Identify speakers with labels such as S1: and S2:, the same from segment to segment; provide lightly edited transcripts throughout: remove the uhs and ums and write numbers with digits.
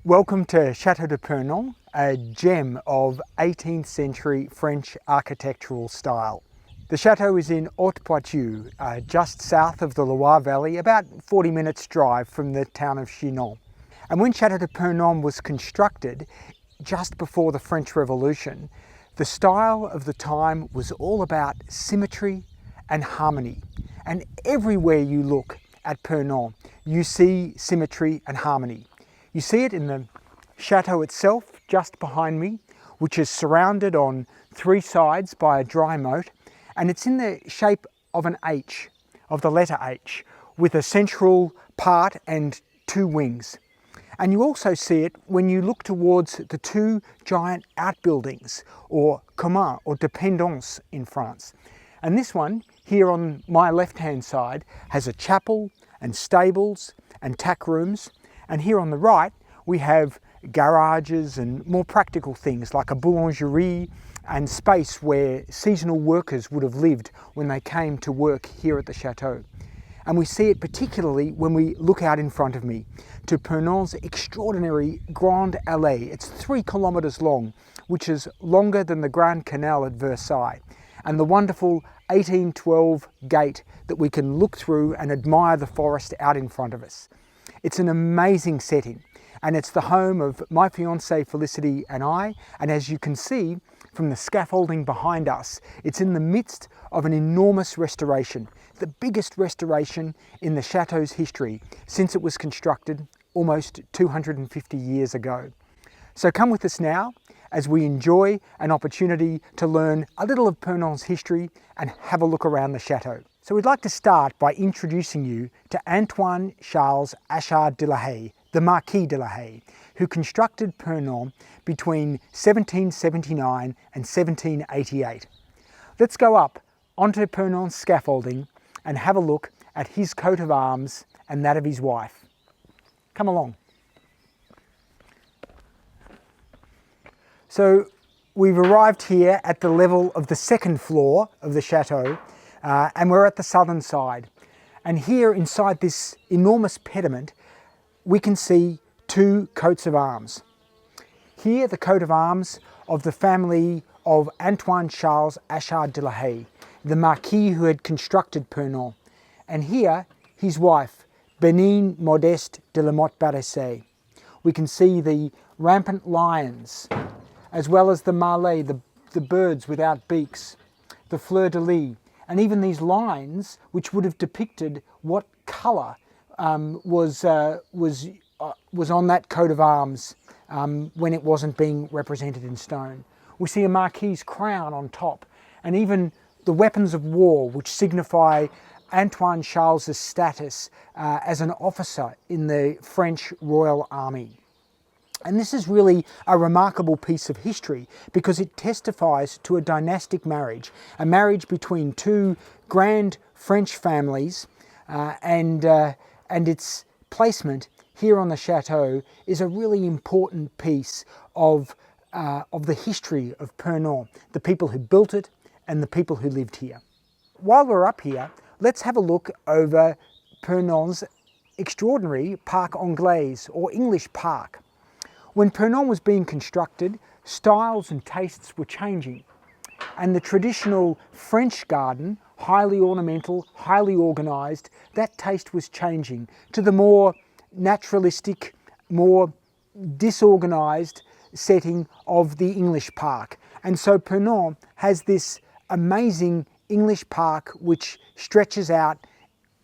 S1: Welcome to Chateau de Purnon, a gem of 18th century French architectural style. The chateau is in Haute-Poitou, just south of the Loire Valley, about 40 minutes drive from the town of Chinon. And when Chateau de Purnon was constructed, just before the French Revolution, the style of the time was all about symmetry and harmony. And everywhere you look at Pernon, you see symmetry and harmony. You see it in the chateau itself, just behind me, which is surrounded on three sides by a dry moat, and it's in the shape of an H, of the letter H, with a central part and two wings. And you also see it when you look towards the two giant outbuildings, or communs, or dépendance in France. And this one, here on my left-hand side, has a chapel and stables and tack rooms. And here on the right, we have garages and more practical things like a boulangerie and space where seasonal workers would have lived when they came to work here at the chateau. And we see it particularly when we look out in front of me to Pernon's extraordinary Grande Allée. It's 3 kilometres long, which is longer than the Grand Canal at Versailles, and the wonderful 1812 gate that we can look through and admire the forest out in front of us. It's an amazing setting, and it's the home of my fiancée Felicity and I, and as you can see from the scaffolding behind us, it's in the midst of an enormous restoration, the biggest restoration in the chateau's history since it was constructed almost 250 years ago. So come with us now as we enjoy an opportunity to learn a little of Pernon's history and have a look around the chateau. So we'd like to start by introducing you to Antoine Charles Achard de la Haye, the Marquis de la Haye, who constructed Pernon between 1779 and 1788. Let's go up onto Pernon's scaffolding and have a look at his coat of arms and that of his wife. Come along. So we've arrived here at the level of the second floor of the chateau, and we're at the southern side. And here inside this enormous pediment, we can see two coats of arms. Here, the coat of arms of the family of Antoine Charles Achard de la Haye, the Marquis who had constructed Pernon. And here, his wife, Bénigne Modeste de la Montbarresse. We can see the rampant lions, as well as the marlets, the birds without beaks, the fleur-de-lis, and even these lines, which would have depicted what colour was on that coat of arms when it wasn't being represented in stone. We see a Marquis's crown on top, and even the weapons of war, which signify Antoine Charles's status as an officer in the French Royal Army. And this is really a remarkable piece of history because it testifies to a dynastic marriage, a marriage between two grand French families, and its placement here on the chateau is a really important piece of the history of Pernon, the people who built it and the people who lived here. While we're up here, let's have a look over Pernon's extraordinary Parc Anglais, or English park. When Pernon was being constructed, styles and tastes were changing, and the traditional French garden, highly ornamental, highly organised, that taste was changing to the more naturalistic, more disorganised setting of the English park. And so Pernon has this amazing English park which stretches out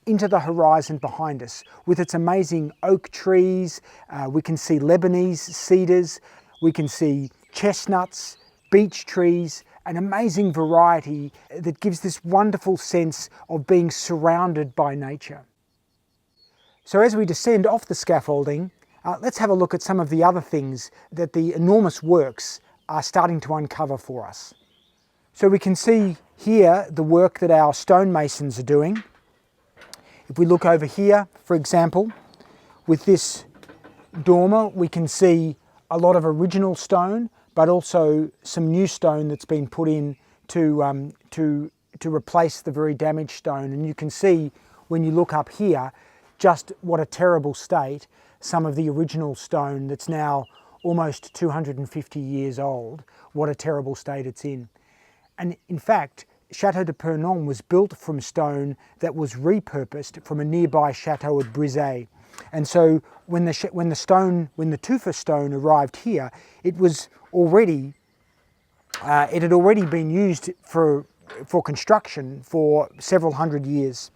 S1: into the horizon behind us with its amazing oak trees. We can see Lebanese cedars, we can see chestnuts, beech trees, an amazing variety that gives this wonderful sense of being surrounded by nature. So as we descend off the scaffolding, let's have a look at some of the other things that the enormous works are starting to uncover for us. So we can see here the work that our stonemasons are doing. If we look over here, for example, with this dormer, we can see a lot of original stone, but also some new stone that's been put in to replace the very damaged stone. And you can see when you look up here just what a terrible state some of the original stone that's now almost 250 years old, what a terrible state it's in. And in fact, Chateau de Purnon was built from stone that was repurposed from a nearby chateau at Brisay. And so when the tufa stone arrived here, it was already it had already been used for construction for several hundred years.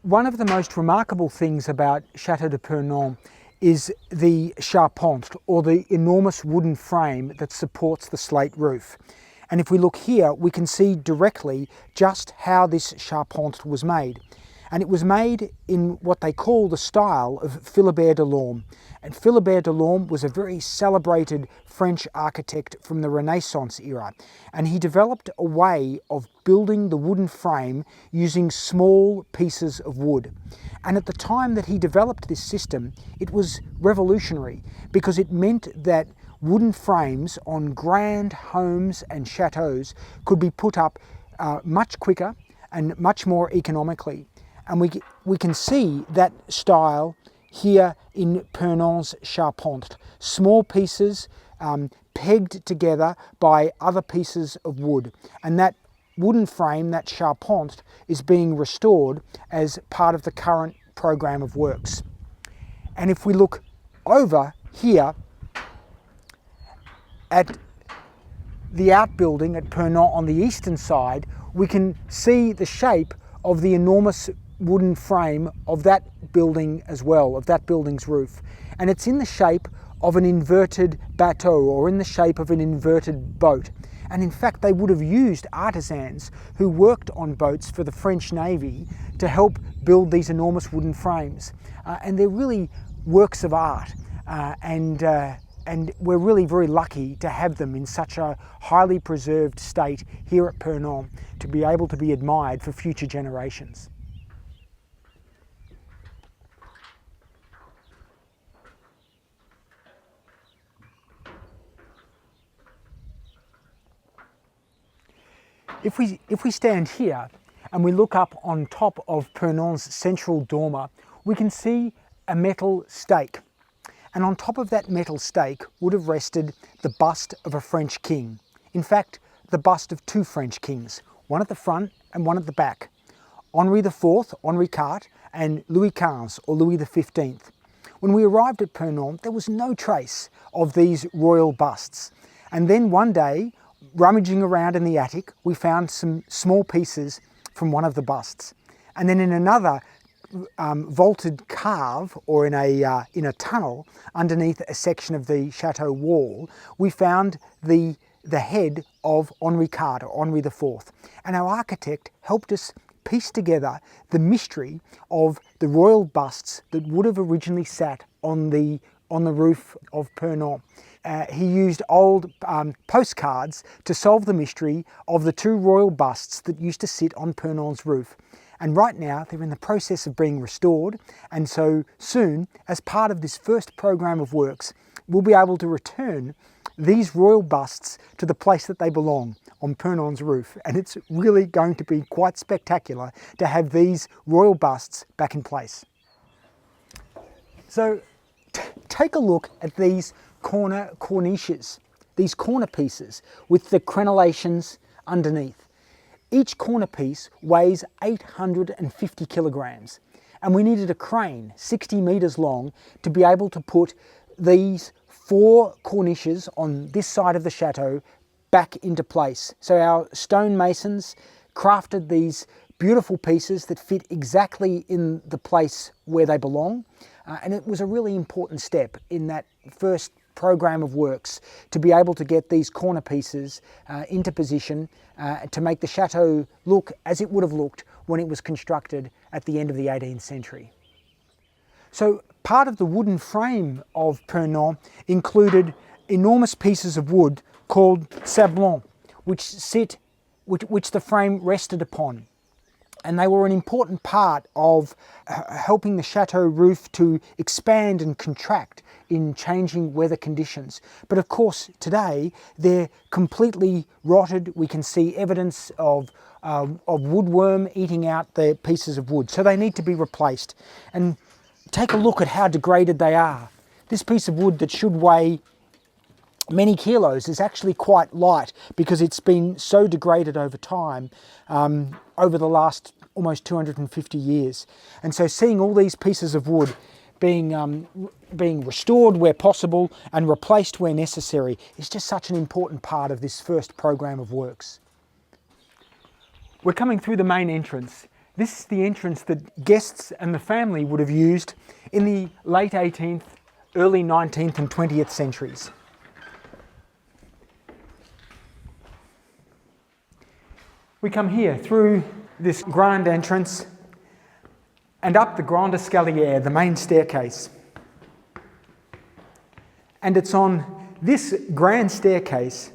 S1: One of the most remarkable things about Chateau de Purnon is the charpente, or the enormous wooden frame that supports the slate roof. And if we look here, we can see directly just how this charpente was made. And it was made in what they call the style of Philibert Delorme. And Philibert Delorme was a very celebrated French architect from the Renaissance era. And he developed a way of building the wooden frame using small pieces of wood. And at the time that he developed this system, it was revolutionary, because it meant that wooden frames on grand homes and chateaus could be put up much quicker and much more economically. And we can see that style here in Pernon's charpente. Small pieces pegged together by other pieces of wood. And that wooden frame, that charpente, is being restored as part of the current program of works. And if we look over here at the outbuilding at Pernon on the eastern side, we can see the shape of the enormous wooden frame of that building as well, of that building's roof. And it's in the shape of an inverted bateau, or in the shape of an inverted boat. And in fact, they would have used artisans who worked on boats for the French Navy to help build these enormous wooden frames. And they're really works of art. And we're really very lucky to have them in such a highly preserved state here at Pernon, to be able to be admired for future generations. If we stand here and we look up on top of Pernon's central dormer, we can see a metal stake. And on top of that metal stake would have rested the bust of a French king. In fact, the bust of two French kings, one at the front and one at the back. Henri IV, Henri IV, and Louis XV, or Louis XV. When we arrived at Pernon, there was no trace of these royal busts. And then one day, rummaging around in the attic, we found some small pieces from one of the busts. And then in another vaulted cave, or in a tunnel underneath a section of the chateau wall, we found the head of Henri IV, or Henri IV. And our architect helped us piece together the mystery of the royal busts that would have originally sat on the roof of Pernon. He used old postcards to solve the mystery of the two royal busts that used to sit on Pernon's roof. And right now they're in the process of being restored, and so soon, as part of this first program of works, we'll be able to return these royal busts to the place that they belong, on Pernon's roof. And it's really going to be quite spectacular to have these royal busts back in place. So take a look at these corner corniches, these corner pieces with the crenellations underneath. Each corner piece weighs 850 kilograms, and we needed a crane 60 meters long to be able to put these 4 corniches on this side of the chateau back into place. So our stonemasons crafted these beautiful pieces that fit exactly in the place where they belong, and it was a really important step in that first program of works to be able to get these corner pieces into position to make the chateau look as it would have looked when it was constructed at the end of the 18th century. So part of the wooden frame of Pernon included enormous pieces of wood called sablons, which the frame rested upon. And they were an important part of helping the chateau roof to expand and contract in changing weather conditions. But of course, today they're completely rotted. We can see evidence of of woodworm eating out the pieces of wood, so they need to be replaced. And take a look at how degraded they are. This piece of wood that should weigh many kilos is actually quite light because it's been so degraded over time, over the last almost 250 years. And so seeing all these pieces of wood being restored where possible and replaced where necessary is just such an important part of this first program of works. We're coming through the main entrance. This is the entrance that guests and the family would have used in the late 18th, early 19th and 20th centuries. We come here through this grand entrance and up the Grand Escalier, the main staircase. And it's on this grand staircase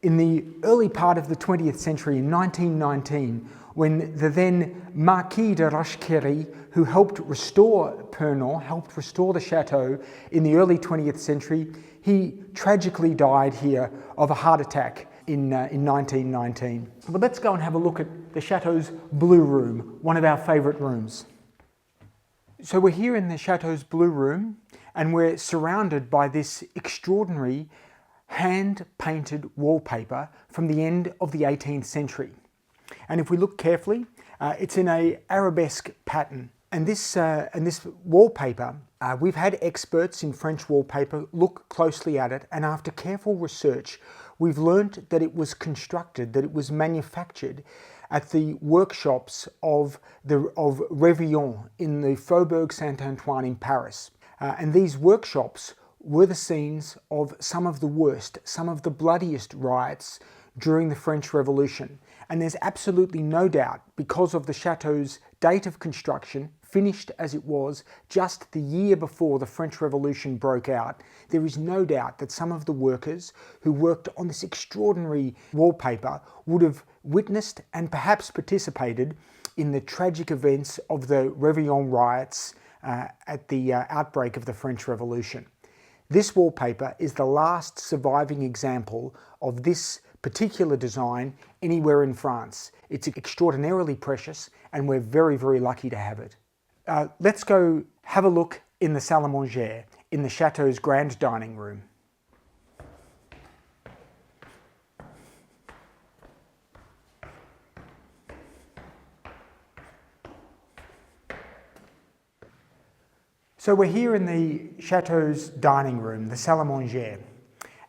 S1: in the early part of the 20th century, in 1919, when the then Marquis de Rochequéry, who helped restore Pernon, helped restore the chateau in the early 20th century, he tragically died here of a heart attack in 1919. But let's go and have a look at the chateau's blue room, one of our favourite rooms. So we're here in the chateau's blue room, and we're surrounded by this extraordinary hand-painted wallpaper from the end of the 18th century. And if we look carefully, it's in an arabesque pattern. And this wallpaper, we've had experts in French wallpaper look closely at it, and after careful research, we've learnt that it was constructed, that it was manufactured at the workshops of 𝐎𝐥𝐢𝐯𝐢𝐸 in the Faubourg Saint-Antoine in Paris. And these workshops were the scenes of some of the worst, some of the bloodiest riots during the French Revolution. And there's absolutely no doubt, because of the chateau's date of construction, finished as it was just the year before the French Revolution broke out, there is no doubt that some of the workers who worked on this extraordinary wallpaper would have witnessed and perhaps participated in the tragic events of the Réveillon riots at the outbreak of the French Revolution. This wallpaper is the last surviving example of this particular design anywhere in France. It's extraordinarily precious, and we're very, very lucky to have it. Let's go have a look in the salle à manger, in the chateau's grand dining room. So we're here in the chateau's dining room, the salle à manger,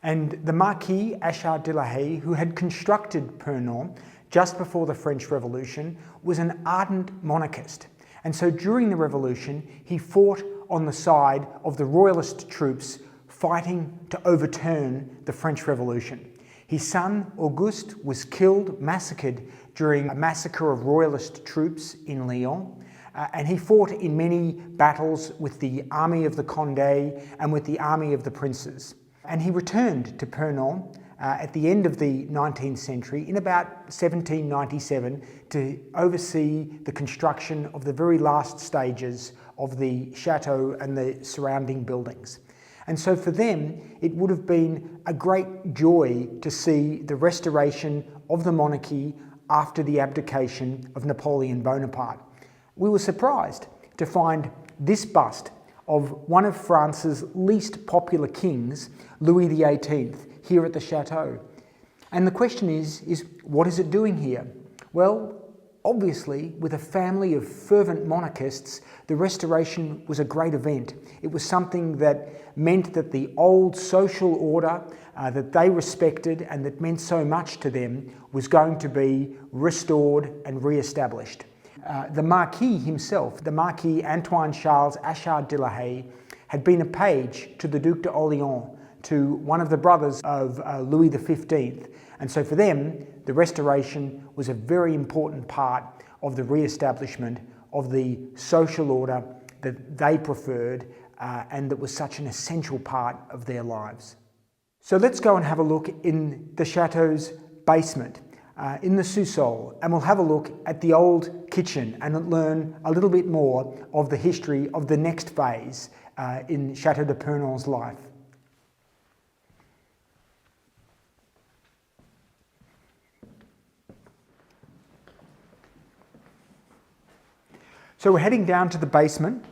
S1: and the Marquis 𝐎𝐥𝐢𝐯𝐢𝐸 de la Haye, who had constructed Pernon just before the French Revolution, was an ardent monarchist. And so during the Revolution, he fought on the side of the royalist troops fighting to overturn the French Revolution. His son, Auguste, was killed, massacred during a massacre of royalist troops in Lyon. And he fought in many battles with the army of the Condé and with the army of the princes. And he returned to Pernon at the end of the 19th century, in about 1797, to oversee the construction of the very last stages of the chateau and the surrounding buildings. And so for them, it would have been a great joy to see the restoration of the monarchy after the abdication of Napoleon Bonaparte. We were surprised to find this bust of one of France's least popular kings, Louis XVIII, here at the chateau. And the question is what is it doing here? Well, obviously, with a family of fervent monarchists, the restoration was a great event. It was something that meant that the old social order that they respected and that meant so much to them was going to be restored and re-established. The Marquis himself, the Marquis Antoine-Charles Achard de la Haye, had been a page to the Duc d'Orléans, to one of the brothers of Louis XV. And so for them, the restoration was a very important part of the re-establishment of the social order that they preferred and that was such an essential part of their lives. So let's go and have a look in the chateau's basement, in the sous-sol, and we'll have a look at the old kitchen and learn a little bit more of the history of the next phase in Château de Purnon's life. So we're heading down to the basement.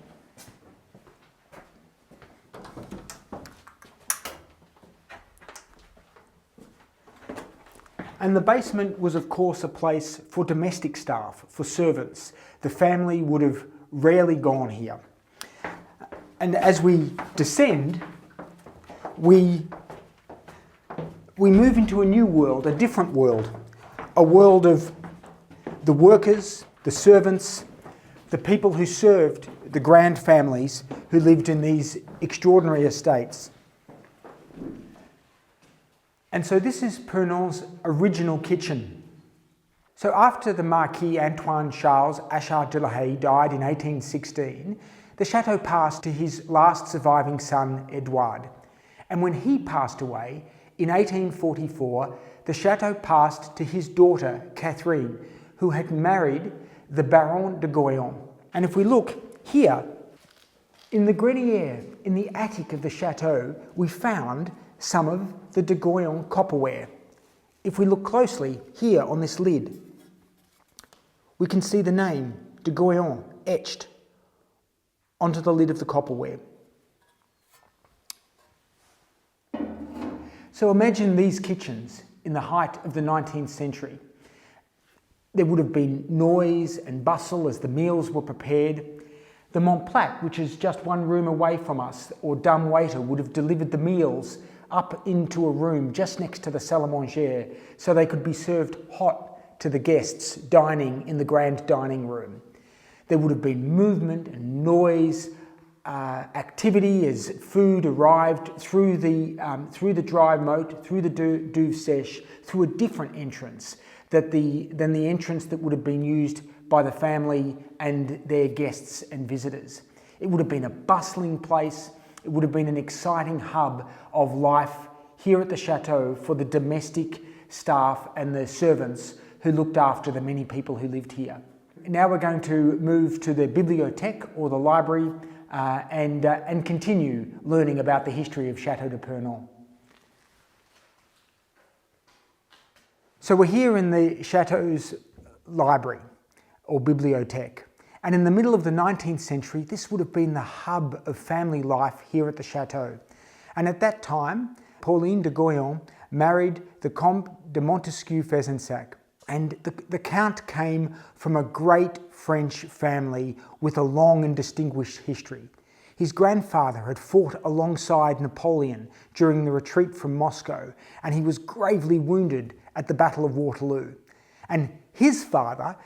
S1: And the basement was, of course, a place for domestic staff, for servants. The family would have rarely gone here. And as we descend, we move into a new world, a different world, a world of the workers, the servants, the people who served the grand families who lived in these extraordinary estates. And so this is Purnon's original kitchen. So after the Marquis Antoine Charles Achard de la Haye died in 1816, the chateau passed to his last surviving son, Edouard. And when he passed away in 1844, the chateau passed to his daughter, Catherine, who had married the Baron de Goyon. And if we look here, in the grenier, in the attic of the chateau, we found some of the de Goyon copperware. If we look closely here on this lid, we can see the name de Goyon etched onto the lid of the copperware. So imagine these kitchens in the height of the 19th century. There would have been noise and bustle as the meals were prepared. The Montplaque, which is just one room away from us, or dumb waiter, would have delivered the meals up into a room just next to the salle à manger so they could be served hot to the guests dining in the grand dining room. There would have been movement and noise, activity as food arrived through the dry moat, through the douve sèche, through a different entrance than the entrance that would have been used by the family and their guests and visitors. It would have been a bustling place. It would have been an exciting hub of life here at the chateau for the domestic staff and the servants who looked after the many people who lived here. Now we're going to move to the bibliothèque, or the library, and continue learning about the history of Château de Purnon. So we're here in the chateau's library, or bibliothèque. And in the middle of the 19th century, this would have been the hub of family life here at the chateau. And at that time, Pauline de Goyon married the Comte de Montesquieu-Fezensac. And the Count came from a great French family with a long and distinguished history. His grandfather had fought alongside Napoleon during the retreat from Moscow, and he was gravely wounded at the Battle of Waterloo. And his father,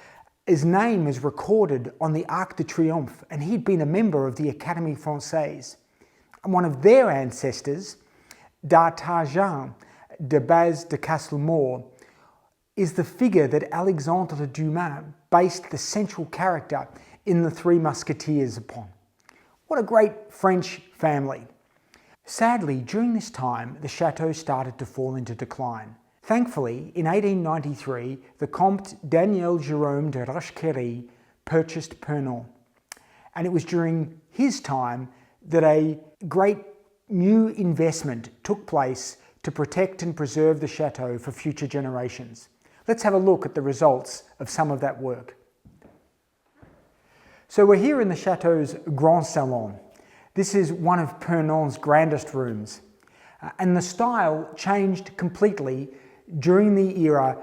S1: his name is recorded on the Arc de Triomphe, and he'd been a member of the Académie Française. And one of their ancestors, d'Artagnan de Baz de Castlemore, is the figure that Alexandre Dumas based the central character in The Three Musketeers upon. What a great French family. Sadly, during this time, the chateau started to fall into decline. Thankfully, in 1893, the Comte Daniel Jérôme de Rochequéry purchased Pernon. And it was during his time that a great new investment took place to protect and preserve the chateau for future generations. Let's have a look at the results of some of that work. So we're here in the chateau's Grand Salon. This is one of Pernon's grandest rooms. And the style changed completely during the era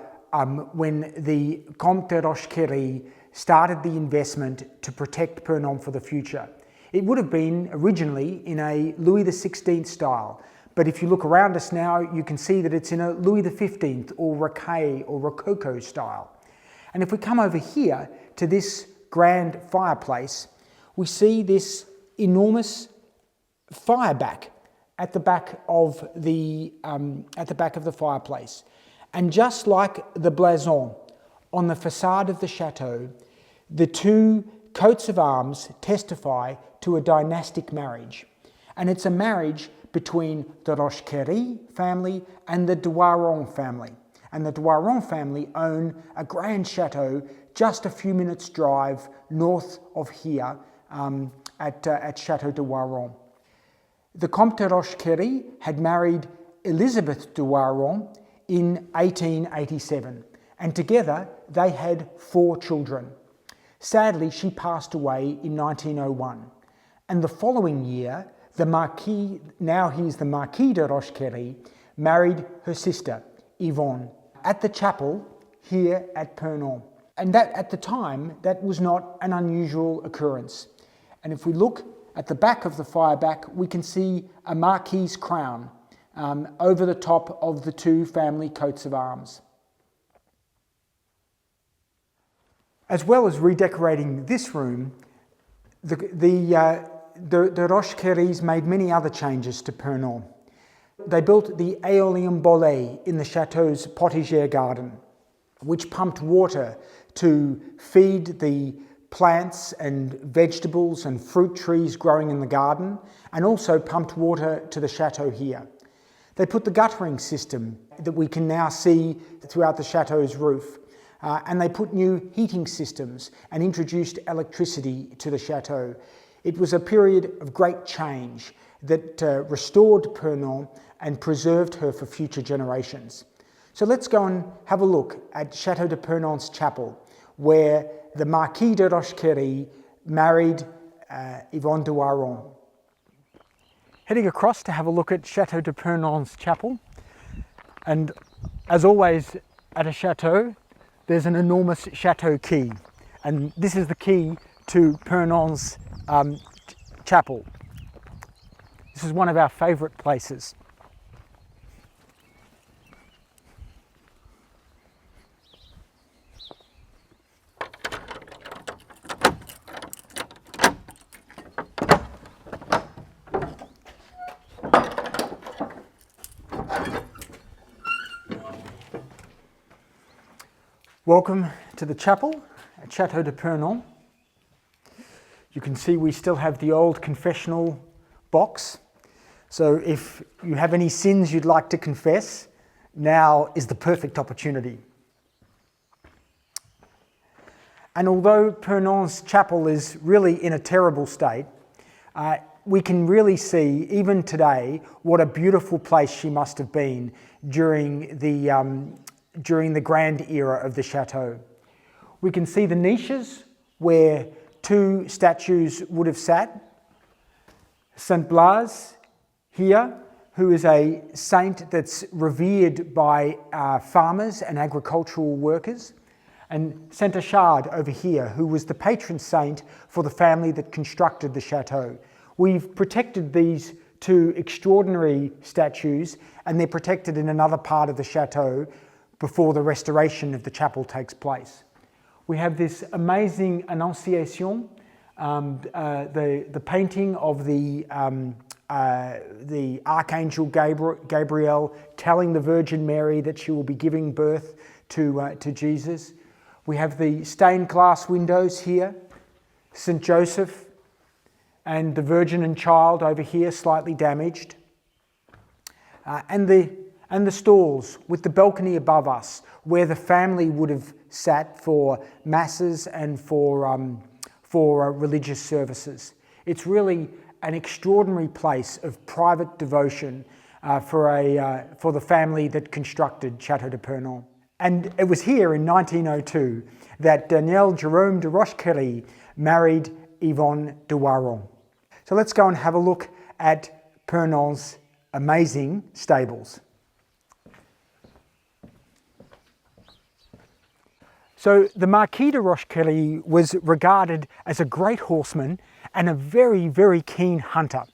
S1: when the Comte de Rochequéry started the investment to protect Pernon for the future. It would have been originally in a Louis XVI style, but if you look around us now, you can see that it's in a Louis XV or Riquet or Rococo style. And if we come over here to this grand fireplace, we see this enormous fire back at the back of the fireplace. And just like the blason on the facade of the chateau, the two coats of arms testify to a dynastic marriage. And it's a marriage between the Rochequéry family and the Douaron family. And the Douaron family own a grand chateau just a few minutes' drive north of here at Chateau de Douaron. The Comte de Rochequéry had married Elizabeth de Douaron in 1887, and together they had 4 children. Sadly, she passed away in 1901, and the following year, the Marquis, now he's the Marquis de Roche-Query, married her sister, Yvonne, at the chapel here at Pernon. And that, at the time, that was not an unusual occurrence. And if we look at the back of the fireback, we can see a Marquis's crown over the top of the two family coats of arms. As well as redecorating this room, the Roche-Querys made many other changes to Pernon. They built the Éolienne Bollée in the chateau's potager garden, which pumped water to feed the plants and vegetables and fruit trees growing in the garden, and also pumped water to the chateau here. They put the guttering system that we can now see throughout the chateau's roof, and they put new heating systems and introduced electricity to the chateau. It was a period of great change that restored Pernon and preserved her for future generations. So let's go and have a look at Chateau de Purnon's chapel, where the Marquis de Roche-Query married Yvonne de Warron. Heading across to have a look at Chateau de Purnon's chapel, and as always at a chateau, there's an enormous chateau key, and this is the key to Purnon's chapel. This is one of our favourite places. Welcome to the chapel at Chateau de Purnon. You can see we still have the old confessional box. So if you have any sins you'd like to confess, now is the perfect opportunity. And although Purnon's chapel is really in a terrible state, we can really see, even today, what a beautiful place she must have been during the grand era of the chateau. We can see the niches where two statues would have sat. Saint Blaise here, who is a saint that's revered by farmers and agricultural workers, and Saint Achard over here, who was the patron saint for the family that constructed the chateau. We've protected these two extraordinary statues, and they're protected in another part of the chateau before the restoration of the chapel takes place. We have this amazing Annonciation, the painting of the Archangel Gabriel telling the Virgin Mary that she will be giving birth to Jesus. We have the stained glass windows here, St. Joseph and the Virgin and Child over here, slightly damaged, and the stalls with the balcony above us, where the family would have sat for masses and for religious services. It's really an extraordinary place of private devotion for the family that constructed Chateau de Purnon. And it was here in 1902 that Daniel Jerome de Roche-Query married Yvonne de Warron. So let's go and have a look at Purnon's amazing stables. So the Marquis de Roche-Query was regarded as a great horseman and a very, very keen hunter.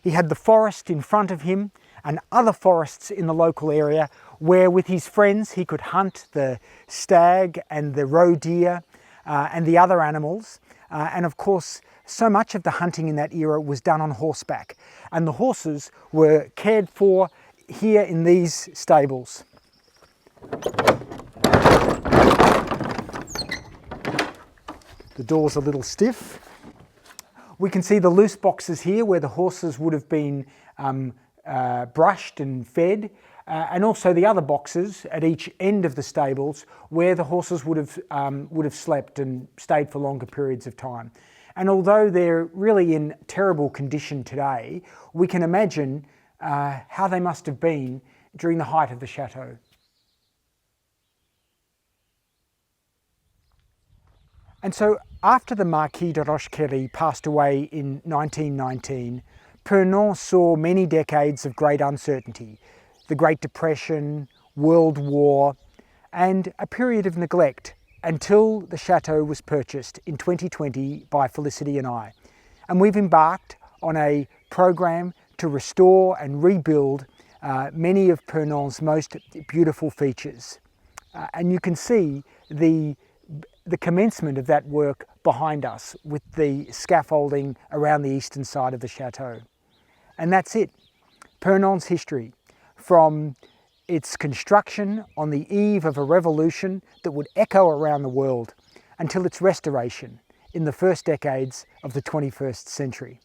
S1: He had the forest in front of him and other forests in the local area where with his friends he could hunt the stag and the roe deer and the other animals. And of course, so much of the hunting in that era was done on horseback, and the horses were cared for here in these stables. The door's a little stiff. We can see the loose boxes here where the horses would have been brushed and fed, and also the other boxes at each end of the stables where the horses would have slept and stayed for longer periods of time. And although they're really in terrible condition today, we can imagine how they must have been during the height of the chateau. And so after the Marquis de Roche-Query passed away in 1919, Pernon saw many decades of great uncertainty, the Great Depression, World War, and a period of neglect until the chateau was purchased in 2020 by Felicity and I. And we've embarked on a program to restore and rebuild many of Pernon's most beautiful features. And you can see the commencement of that work behind us with the scaffolding around the eastern side of the chateau. And that's it, Pernon's history, from its construction on the eve of a revolution that would echo around the world until its restoration in the first decades of the 21st century.